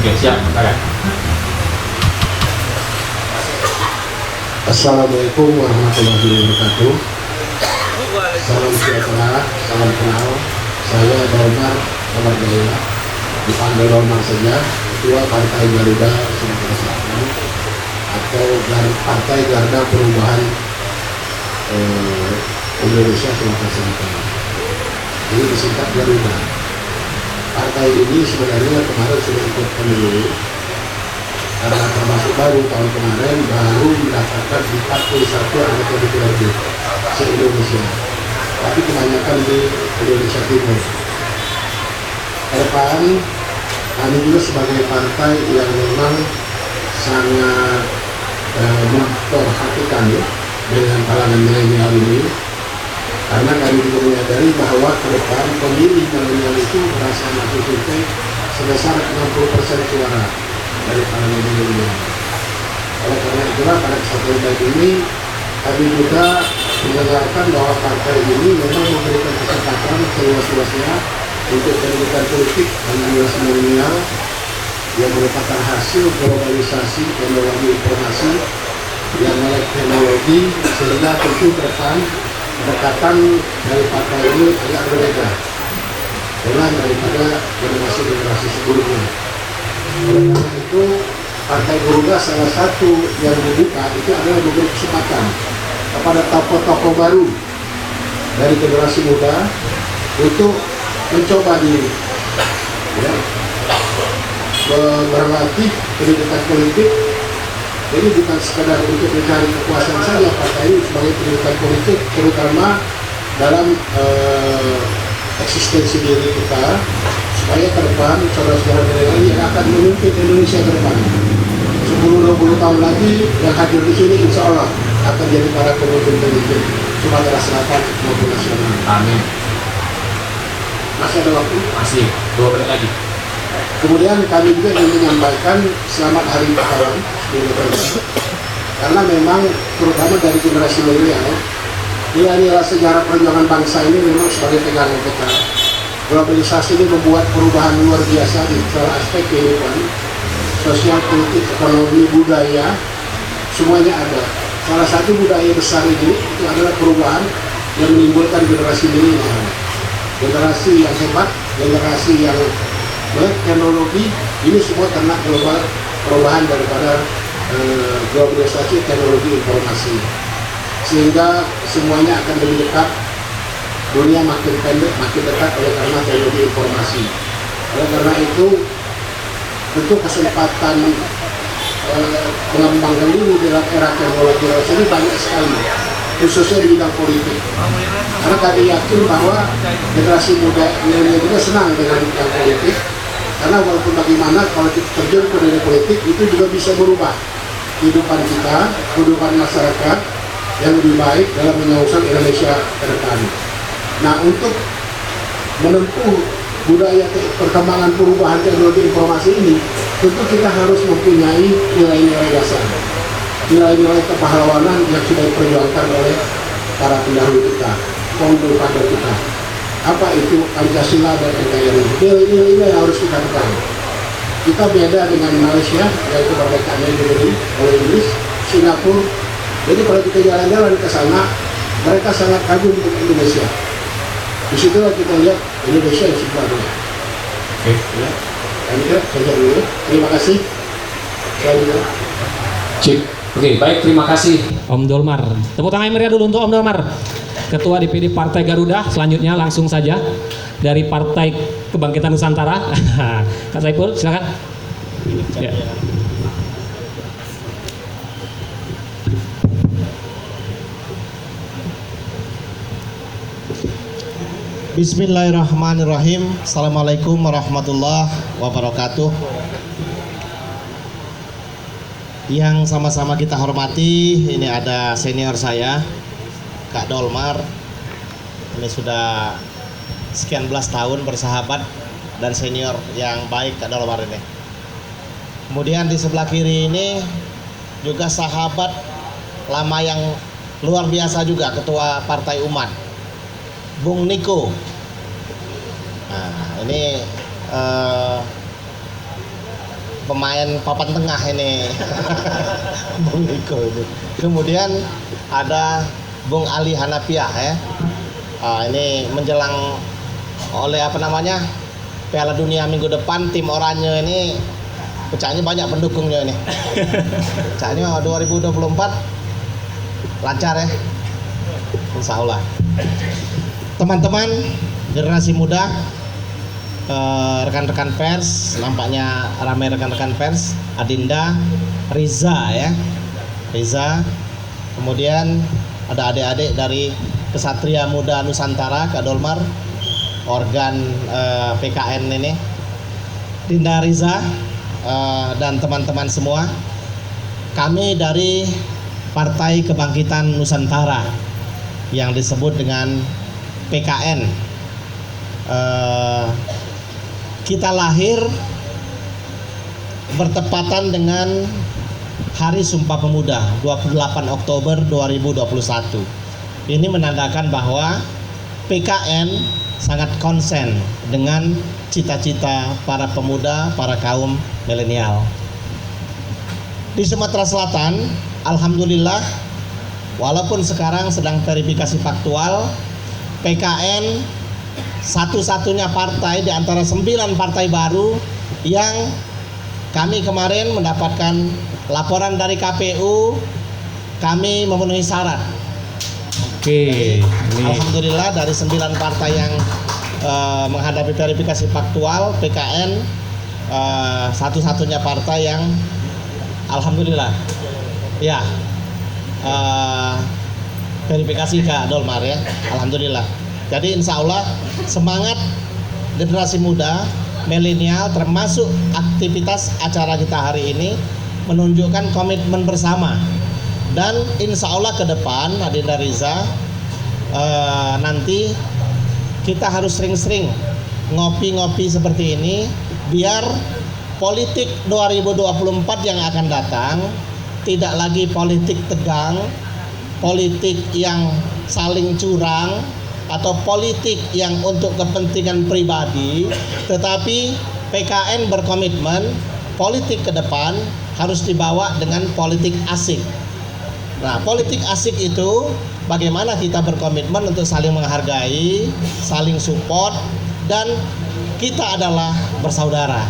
Oke, siap. Silakan. Assalamualaikum warahmatullahi wabarakatuh. Salam sejahtera, salam kenal. Saya Dolmar Jaya, dipanggil Dolmar saja, Ketua Partai Garuda Sumatera Selatan atau Partai Garda Perubahan Indonesia Sumatera Selatan. Ini disingkat Garuda. Partai ini sebenarnya kemarin sudah ikut pemilu, karena termasuk baru tahun kemarin baru mendaftarkan di 41 anggota DPRD se-Indonesia, tapi kebanyakan di Indonesia Timur. Ke depan kami juga sebagai partai yang memang sangat memperhatikan dengan kalangan milenial ini, karena kami juga menyadari bahwa ke depan pemilih milenial itu merasa masuk survei sebesar 60% suara dari kalangan milenial. Oleh karena itulah pada kesempatan ini kami juga mendengarkan bahwa partai ini memang memberikan kesempatan seluas-luasnya untuk pendidikan politik dan generasi milenial yang merupakan hasil globalisasi teknologi informasi yang melek teknologi, sehingga tentu ke depan pendekatan dari partai ini agak berbeda dengan daripada generasi sebelumnya. Oleh karena itu, Partai Garuda salah satu yang dibuka itu adalah memberi kesempatan kepada tokoh-tokoh baru dari generasi muda untuk mencoba diri, ya, berlatih pendidikan politik. Jadi bukan sekadar untuk mencari kekuasaan saja partai ini sebagai pendidikan politik, terutama dalam eksistensi diri kita, supaya ke depan saudara-saudara milenial yang akan memimpin Indonesia ke depan 10-20 tahun lagi yang hadir di sini insya Allah akan jadi para pemimpin Sumatera Selatan maupun nasional. Amin. Masih ada waktu? Masih 2 menit lagi. Kemudian kami juga ingin menyampaikan selamat hari pahlawan karena memang terutama dari generasi milenial nilai-nilai sejarah perjuangan bangsa ini memang sebagai pegangan kita. Globalisasi ini membuat perubahan luar biasa di segala aspek kehidupan, sosial, politik, ekonomi, budaya, semuanya ada. Salah satu budaya besar ini itu adalah perubahan yang menimbulkan generasi milenial, generasi yang hebat, generasi yang melek teknologi. Ini semua karena perubahan daripada globalisasi teknologi informasi, sehingga semuanya akan lebih dekat. Dunia makin pendek, makin dekat oleh karena teknologi informasi. Oleh karena itu, tentu kesempatan mengembangkan diri dalam era teknologi ini banyak sekali, khususnya di bidang politik. Karena kami yakin bahwa generasi muda milenial juga senang dengan bidang politik, karena walaupun bagaimana kalau kita terjun ke dunia politik itu juga bisa berubah kehidupan kita, kehidupan masyarakat yang lebih baik dalam menyongsong Indonesia ke depan. Nah, untuk menempuh budaya perkembangan perubahan teknologi informasi ini, tentu kita harus mempunyai nilai-nilai dasar, nilai-nilai kepahlawanan yang sudah diperjuangkan oleh para pendahulu kita, founder kita. Apa itu Pancasila dan NKRI? Nilai-nilai ini yang harus kita ketahui. Kita beda dengan Malaysia, yaitu merdekaannya diberi oleh Inggris, Singapura. Jadi kalau kita jalan-jalan ke sana, mereka sangat kagum dengan Indonesia. Di situlah kita lihat Indonesia yang sebenarnya. Oke. Ya, kami saja dulu. Terima kasih. Cik. Oke, baik, terima kasih Om Dolmar. Tepuk tangan meriah dulu untuk Om Dolmar, Ketua DPD Partai Garuda. Selanjutnya langsung saja dari Partai Kebangkitan Nusantara, Kak Saiful, silakan. Ya. Bismillahirrahmanirrahim. Assalamualaikum warahmatullahi wabarakatuh. Yang sama-sama kita hormati, ini ada senior saya, Kak Dolmar. Ini sudah sekian belas tahun bersahabat dan senior yang baik Kak Dolmar ini. Kemudian di sebelah kiri ini juga sahabat lama yang luar biasa juga, Ketua Partai Umat, Bung Niko. Nah, ini pemain papan tengah ini. Bung Niko ini. Kemudian ada Bung Ali Hanafiah ya. Ini menjelang oleh apa namanya Piala Dunia minggu depan, tim oranye ini pecahnya banyak pendukungnya ini. Pecahnya 2024 lancar ya, insya Allah. Teman-teman generasi muda, rekan-rekan pers, nampaknya ramai rekan-rekan pers. Adinda, Riza ya, Riza. Kemudian ada adik-adik dari Kesatria Muda Nusantara, Kak Dolmar, organ PKN ini, Dinda, Riza, dan teman-teman semua. Kami dari Partai Kebangkitan Nusantara yang disebut dengan PKN. Kita lahir bertepatan dengan Hari Sumpah Pemuda 28 Oktober 2021. Ini menandakan bahwa PKN sangat konsen dengan cita-cita para pemuda, para kaum milenial. Di Sumatera Selatan, alhamdulillah, walaupun sekarang sedang verifikasi faktual, PKN satu-satunya partai di antara 9 partai baru yang kami kemarin mendapatkan laporan dari KPU, kami memenuhi syarat. Oke, ini Alhamdulillah dari 9 partai yang menghadapi verifikasi faktual, PKN satu-satunya partai yang alhamdulillah ya verifikasi Kak Dolmar ya, alhamdulillah. Jadi insya Allah semangat generasi muda milenial termasuk aktivitas acara kita hari ini menunjukkan komitmen bersama. Dan insya Allah ke depan Adinda, Riza, nanti kita harus sering-sering ngopi-ngopi seperti ini biar politik 2024 yang akan datang tidak lagi politik tegang, politik yang saling curang, atau politik yang untuk kepentingan pribadi, tetapi PKN berkomitmen politik ke depan harus dibawa dengan politik asik. Nah, politik asik itu bagaimana kita berkomitmen untuk saling menghargai, saling support, dan kita adalah bersaudara.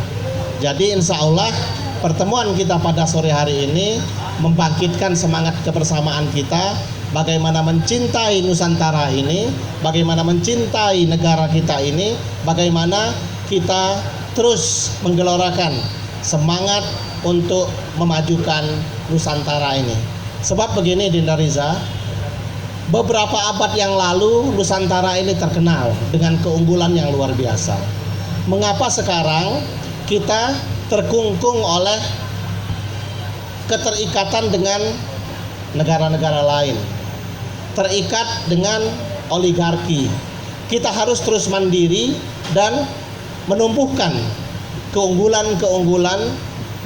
Jadi insya Allah pertemuan kita pada sore hari ini membangkitkan semangat kebersamaan kita, bagaimana mencintai Nusantara ini, bagaimana mencintai negara kita ini, bagaimana kita terus menggelorakan semangat untuk memajukan Nusantara ini. Sebab begini Dinda, Riza, beberapa abad yang lalu Nusantara ini terkenal dengan keunggulan yang luar biasa. Mengapa sekarang kita terkungkung oleh keterikatan dengan negara-negara lain, terikat dengan oligarki? Kita harus terus mandiri dan menumbuhkan keunggulan-keunggulan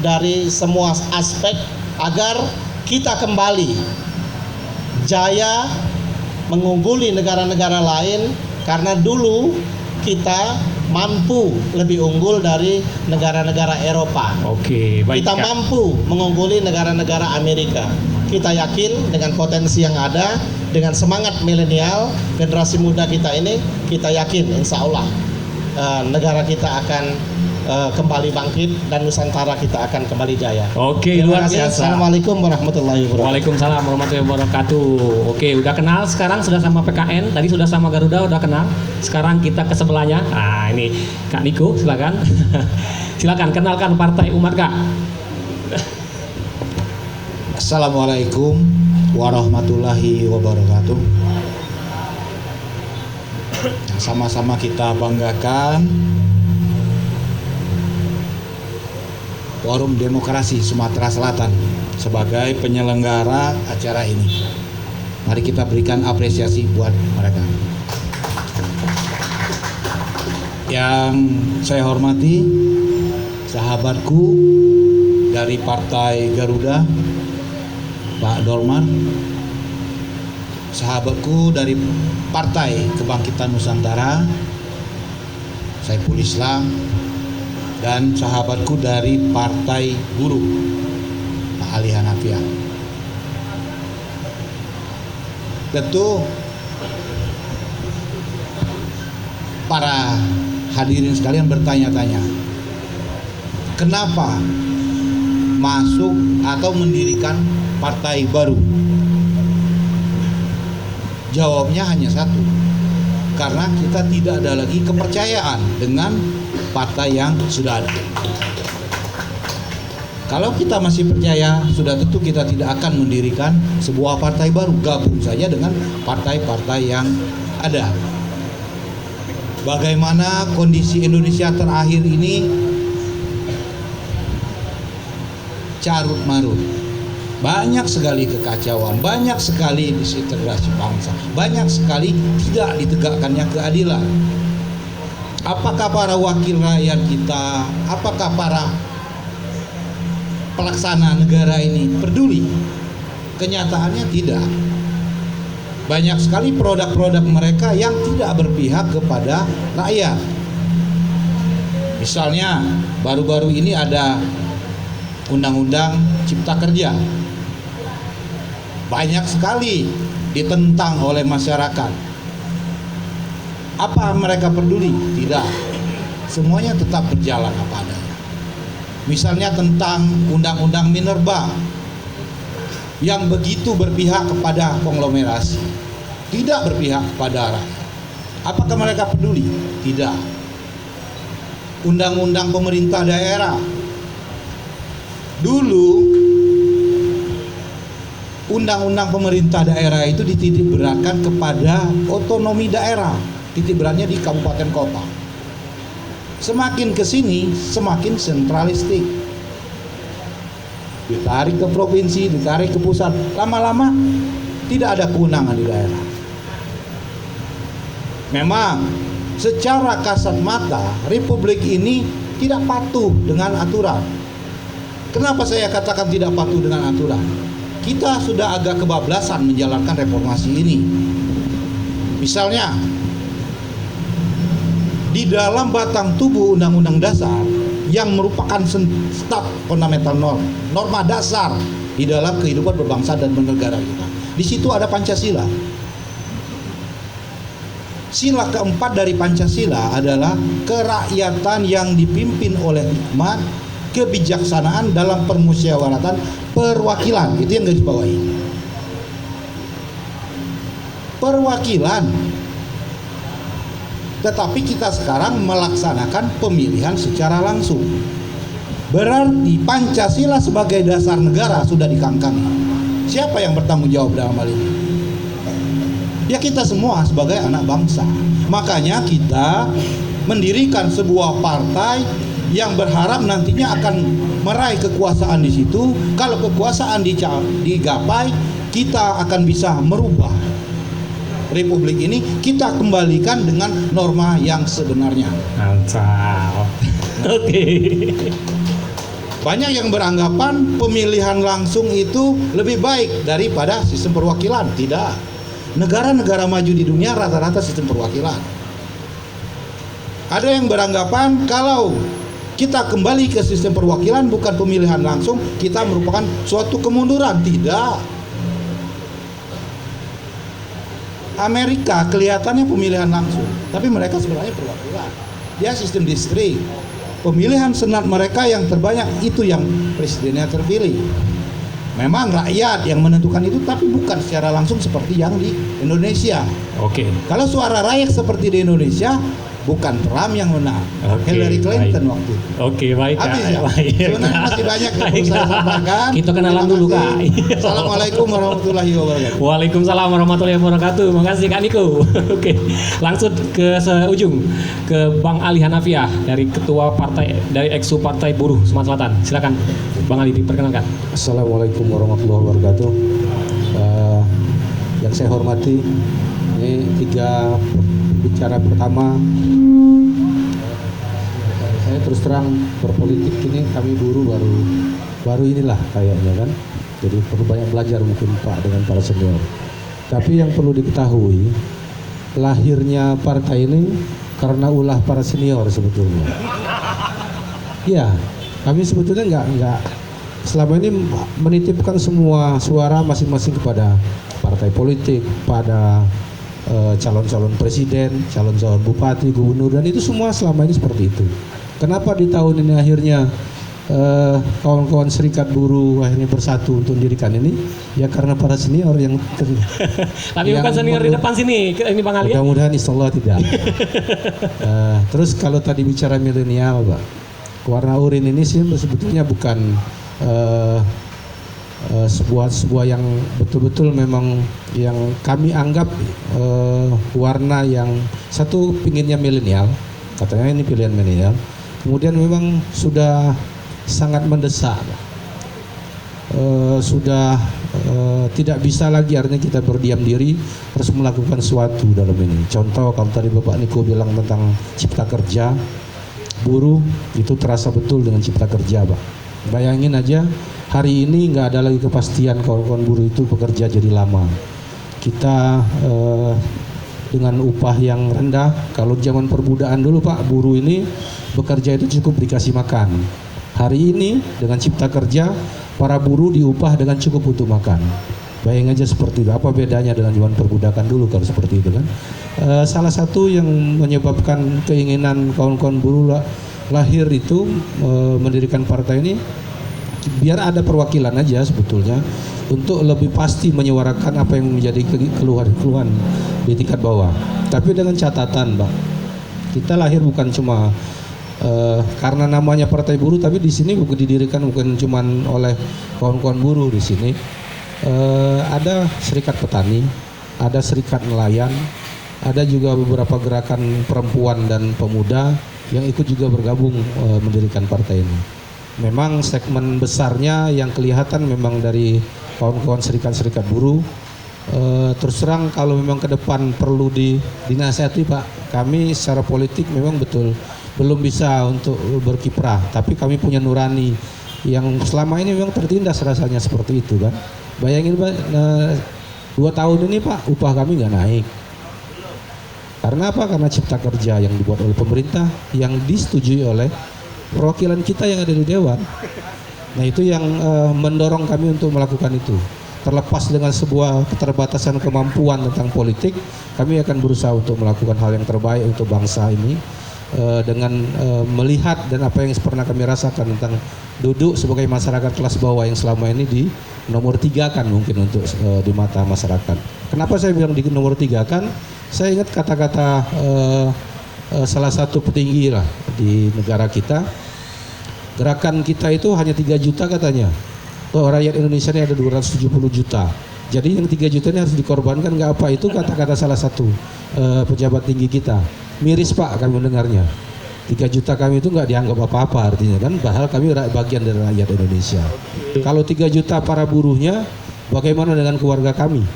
dari semua aspek agar kita kembali jaya mengungguli negara-negara lain, karena dulu kita mampu lebih unggul dari negara-negara Eropa. oke, baik Kita Kak. mampu mengungguli negara-negara Amerika. Kita yakin dengan potensi yang ada, dengan semangat milenial generasi muda kita ini, kita yakin insya Allah negara kita akan kembali bangkit dan Nusantara kita akan kembali jaya. Oke, Terima luar kasih. biasa. Assalamualaikum warahmatullahi wabarakatuh. Waalaikumsalam warahmatullahi wabarakatuh. Oke, udah kenal sekarang, sudah sama PKN, tadi sudah sama Garuda, udah kenal. Sekarang kita ke sebelahnya. Nah, ini Kak Niko, silakan. Silakan kenalkan partai umat, Kak. Assalamualaikum warahmatullahi wabarakatuh. Sama-sama kita banggakan Forum Demokrasi Sumatera Selatan sebagai penyelenggara acara ini. Mari kita berikan apresiasi buat mereka. Yang saya hormati sahabatku dari Partai Garuda, Pak Dolmar, sahabatku dari Partai Kebangkitan Nusantara, Saiful Islam, dan sahabatku dari Partai Buruh, Pak Ali Hanafiah. Tentu para hadirin sekalian bertanya-tanya, kenapa masuk atau mendirikan partai baru? Jawabnya hanya satu, karena kita tidak ada lagi kepercayaan dengan partai yang sudah ada. Kalau kita masih percaya, sudah tentu kita tidak akan mendirikan sebuah partai baru, gabung saja dengan partai-partai yang ada. Bagaimana kondisi Indonesia terakhir ini carut marut, banyak sekali kekacauan, banyak sekali disintegrasi bangsa, banyak sekali tidak ditegakkannya keadilan. Apakah para wakil rakyat kita, apakah para pelaksana negara ini peduli? Kenyataannya tidak. Banyak sekali produk-produk mereka yang tidak berpihak kepada rakyat. Misalnya baru-baru ini ada Undang-Undang Cipta Kerja, banyak sekali ditentang oleh masyarakat. Apa mereka peduli? Tidak. Semuanya tetap berjalan apa adanya. Misalnya tentang Undang-Undang Minerba yang begitu berpihak kepada konglomerasi, tidak berpihak kepada rakyat. Apakah mereka peduli? Tidak. Undang-undang pemerintah daerah, dulu undang-undang pemerintah daerah itu dititik beratkan kepada otonomi daerah, titik beratnya di kabupaten kota. Semakin ke sini semakin sentralistik, ditarik ke provinsi, ditarik ke pusat, lama-lama tidak ada kewenangan di daerah. Memang secara kasat mata republik ini tidak patuh dengan aturan. Kenapa saya katakan tidak patuh dengan aturan? Kita sudah agak kebablasan menjalankan reformasi ini. Misalnya di dalam batang tubuh Undang-Undang Dasar yang merupakan staf fundamental norma dasar di dalam kehidupan berbangsa dan bernegara kita, di situ ada Pancasila. Sila keempat dari Pancasila adalah kerakyatan yang dipimpin oleh hikmat, kebijaksanaan dalam permusyawaratan perwakilan. Itu yang garis bawahi. Perwakilan. Tetapi kita sekarang melaksanakan pemilihan secara langsung. Berarti Pancasila sebagai dasar negara sudah dikangkangi. Siapa yang bertanggung jawab dalam hal ini? Ya kita semua sebagai anak bangsa. Makanya kita mendirikan sebuah partai yang berharap nantinya akan meraih kekuasaan di situ. Kalau kekuasaan digapai, kita akan bisa merubah republik ini, kita kembalikan dengan norma yang sebenarnya. Mantap. Oke. Banyak yang beranggapan pemilihan langsung itu lebih baik daripada sistem perwakilan. Tidak. Negara-negara maju di dunia rata-rata sistem perwakilan. Ada yang beranggapan kalau kita kembali ke sistem perwakilan bukan pemilihan langsung, kita merupakan suatu kemunduran. Tidak. Amerika kelihatannya pemilihan langsung, tapi mereka sebenarnya perwakilan. Dia sistem distrik. Pemilihan senat mereka yang terbanyak itu yang presidennya terpilih. Memang rakyat yang menentukan itu, tapi bukan secara langsung seperti yang di Indonesia. Oke. Kalau suara rakyat seperti di Indonesia, bukan Trump yang menang, Hillary Clinton baik. waktu itu. Oke, baik Kak. Habis ya? Baik. Sebenarnya masih banyak yang perlu saya sampaikan. Kita kenalan dulu Kak. Assalamualaikum warahmatullahi wabarakatuh. Waalaikumsalam warahmatullahi wabarakatuh. Makasih Kak Niko. Oke, langsung ke seujung, ke Bang Ali Hanafiah dari Ketua Partai dari Eksu Partai Buruh Sumatera Selatan. Silakan Bang Ali diperkenalkan. Assalamualaikum warahmatullahi wabarakatuh. Yang saya hormati, ini tiga bicara pertama. Saya terus terang berpolitik ini kami buruh baru inilah kayaknya kan. Jadi perlu banyak belajar mungkin Pak dengan para senior. Tapi yang perlu diketahui, lahirnya partai ini karena ulah para senior sebetulnya. Ya, kami sebetulnya nggak selama ini menitipkan semua suara masing-masing kepada partai politik, pada calon-calon presiden, calon-calon bupati, gubernur, dan itu semua selama ini seperti itu. Kenapa di tahun ini akhirnya kawan-kawan serikat buruh akhirnya bersatu untuk mendirikan ini? Ya karena para senior yang Tapi bukan senior di depan sini, ini Bang Ali. Mudah-mudahan insyaallah tidak. Terus kalau tadi bicara milenial, Pak, warna urin ini sih sebetulnya bukan sebuah yang betul-betul memang yang kami anggap warna yang satu pinginnya milenial, katanya ini pilihan milenial, kemudian memang sudah sangat mendesak, sudah tidak bisa lagi artinya kita berdiam diri, harus melakukan sesuatu dalam ini. Contoh kalau tadi Bapak Niko bilang tentang cipta kerja, buruh itu terasa betul dengan cipta kerja, Pak. Bayangin aja hari ini nggak ada lagi kepastian kawan-kawan buruh itu bekerja jadi lama. Kita dengan upah yang rendah, kalau zaman perbudakan dulu Pak, buruh ini bekerja itu cukup dikasih makan. Hari ini dengan cipta kerja, para buruh diupah dengan cukup untuk makan. Bayangin aja seperti itu. Apa bedanya dengan zaman perbudakan dulu kalau seperti itu kan? Salah satu yang menyebabkan keinginan kawan-kawan buruh lahir itu mendirikan partai ini biar ada perwakilan aja sebetulnya untuk lebih pasti menyuarakan apa yang menjadi keluhan-keluhan di tingkat bawah. Tapi dengan catatan, Pak, kita lahir bukan cuma karena namanya partai buruh, tapi di sini bukan didirikan bukan cuma oleh kawan-kawan buruh. Di sini ada serikat petani, ada serikat nelayan, ada juga beberapa gerakan perempuan dan pemuda yang ikut juga bergabung mendirikan partai ini. Memang segmen besarnya yang kelihatan memang dari kawan-kawan serikat-serikat buruh. Terus terang kalau memang ke depan perlu dinasihati Pak, kami secara politik memang betul belum bisa untuk berkiprah, tapi kami punya nurani yang selama ini memang tertindas rasanya seperti itu kan. Bayangin Pak, 2 tahun ini Pak upah kami nggak naik. Karena apa? Karena cipta kerja yang dibuat oleh pemerintah yang disetujui oleh perwakilan kita yang ada di Dewan. Nah itu yang mendorong kami untuk melakukan itu. Terlepas dengan sebuah keterbatasan kemampuan tentang politik, kami akan berusaha untuk melakukan hal yang terbaik untuk bangsa ini dengan melihat dan apa yang pernah kami rasakan tentang duduk sebagai masyarakat kelas bawah yang selama ini di nomor 3 kan mungkin untuk di mata masyarakat. Kenapa saya bilang di nomor 3 kan? Saya ingat kata-kata salah satu petinggi lah di negara kita, gerakan kita itu hanya 3 juta katanya. Oh, rakyat Indonesia ini ada 270 juta. Jadi yang 3 juta ini harus dikorbankan nggak apa, itu kata-kata salah satu pejabat tinggi kita. Miris Pak kami mendengarnya. 3 juta kami itu nggak dianggap apa-apa artinya kan, padahal kami bagian dari rakyat Indonesia. Kalau 3 juta para buruhnya, bagaimana dengan keluarga kami?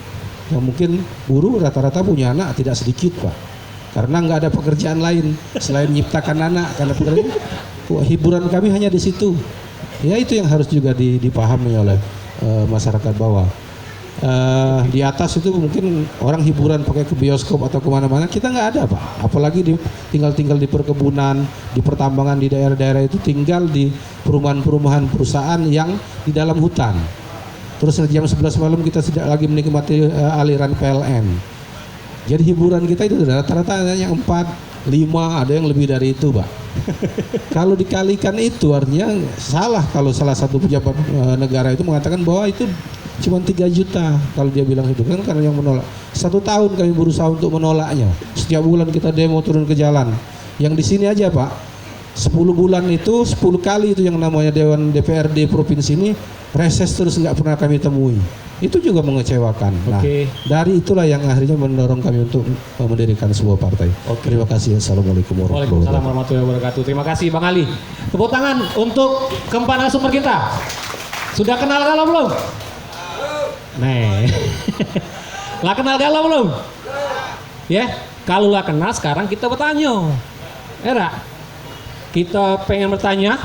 Yang mungkin buruh rata-rata punya anak tidak sedikit Pak. Karena nggak ada pekerjaan lain selain menciptakan anak, karena pekerjaan hiburan kami hanya di situ. Ya itu yang harus juga dipahami oleh masyarakat bawah. Di atas itu mungkin orang hiburan pakai ke bioskop atau kemana-mana, kita nggak ada Pak. Apalagi tinggal di perkebunan, di pertambangan, di daerah-daerah itu tinggal di perumahan-perumahan perusahaan yang di dalam hutan. Terus jam 11 malam kita tidak lagi menikmati aliran PLN. Jadi hiburan kita itu rata-rata hanya 4, 5, ada yang lebih dari itu Pak. Kalau dikalikan itu artinya salah kalau salah satu pejabat negara itu mengatakan bahwa itu cuma 3 juta kalau dia bilang itu kan, karena yang menolak. 1 tahun kami berusaha untuk menolaknya. Setiap bulan kita demo turun ke jalan. Yang di sini aja Pak, 10 bulan itu 10 kali itu yang namanya Dewan DPRD provinsi ini reses terus nggak pernah kami temui. Itu juga mengecewakan. Nah, dari itulah yang akhirnya mendorong kami untuk mendirikan sebuah partai. Terima kasih. Assalamualaikum warahmatullahi wabarakatuh. Terima kasih Bang Ali. Tepuk tangan untuk keempat narasumber kita. Sudah kenal galau belum? Nih. Lah kenal galau belum? Ya, kalau lah kenal sekarang kita bertanya. Era, kita pengen bertanya.